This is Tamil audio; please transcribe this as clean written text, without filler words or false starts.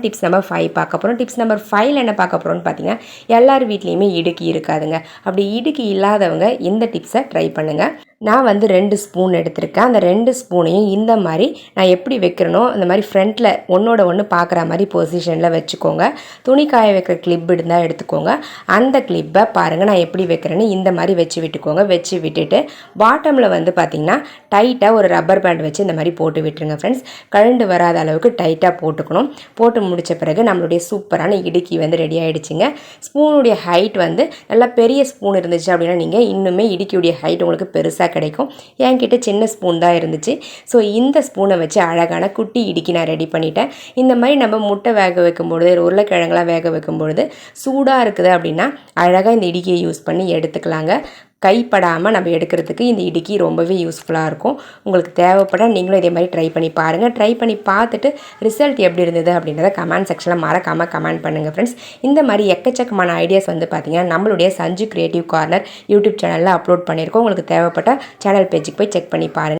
டிப்ஸ் நம்பர் 5 பார்க்க போகிறோம். டிப்ஸ் நம்பர் 5ல் என்ன பார்க்க போகிறோம்னு பார்த்தீங்கன்னா, எல்லார் வீட்லேயுமே இடுக்கி இருக்காதுங்க. அப்படி இடுக்கி இல்லாதவங்க இந்த டிப்ஸை ட்ரை பண்ணுங்கள். நான் வந்து 2 ஸ்பூன் எடுத்திருக்கேன். அந்த 2 ஸ்பூனையும் இந்த மாதிரி நான் எப்படி வைக்கிறனோ அந்த மாதிரி ஃப்ரண்ட்டில் ஒன்றோட ஒன்று பார்க்குற மாதிரி பொசிஷனில் வச்சுக்கோங்க. துணி காய வைக்கிற கிளிப் இருந்தால் எடுத்துக்கோங்க. அந்த கிளிப்பை பாருங்கள் நான் எப்படி வைக்கிறேன்னு இந்த மாதிரி வச்சு விட்டுக்கோங்க. வச்சு விட்டுட்டு பாட்டமில் வந்து பார்த்திங்கன்னா டைட்டாக ஒரு ரப்பர் பேண்ட் வச்சு இந்த மாதிரி போட்டு விட்டுருங்க ஃப்ரெண்ட்ஸ். கழண்டு வராத அளவுக்கு டைட்டாக போட்டுக்கணும். போட்டு முடித்த பிறகு நம்மளுடைய சூப்பரான இடுக்கி வந்து ரெடி ஆகிடுச்சிங்க. ஸ்பூனுடைய ஹைட் வந்து நல்லா பெரிய ஸ்பூன் இருந்துச்சு அப்படின்னா நீங்கள் இன்னுமே இடுக்கியுடைய ஹைட் உங்களுக்கு பெருசாக கிடைக்கும். என்கிட்ட சின்ன ஸ்பூன் தான் இருந்துச்சு. ஸோ இந்த ஸ்பூனை வச்சு அழகான குட்டி இடுக்கி நான் ரெடி பண்ணிட்டேன். இந்த மாதிரி நம்ம முட்டை வேக வைக்கும்பொழுது உருளைக்கிழங்குலாம் வேக வைக்கும்பொழுது சூடாக இருக்குது அப்படின்னா அழகாக இந்த இடுக்கியை யூஸ் பண்ணி எடுத்துக்கலாங்க. கைப்படாமல் நம்ம எடுக்கிறதுக்கு இந்த இடுக்கி ரொம்பவே யூஸ்ஃபுல்லாக இருக்கும். உங்களுக்கு தேவைப்பட நீங்களும் இதே மாதிரி ட்ரை பண்ணி பாருங்கள். ட்ரை பண்ணி பார்த்துட்டு ரிசல்ட் எப்படி இருந்தது அப்படின்றத கமெண்ட் செக்ஷனில் மறக்காமல் கமெண்ட் பண்ணுங்கள் ஃப்ரெண்ட்ஸ். இந்த மாதிரி எக்கச்சக்கமான ஐடியாஸ் வந்து பார்த்திங்கன்னா நம்மளுடைய சஞ்சு கிரியேட்டிவ் கார்னர் யூடியூப் சேனலில் அப்லோட் பண்ணியிருக்கோம். உங்களுக்கு தேவைப்பட்ட சேனல் பேஜுக்கு போய் செக் பண்ணி பாருங்கள்.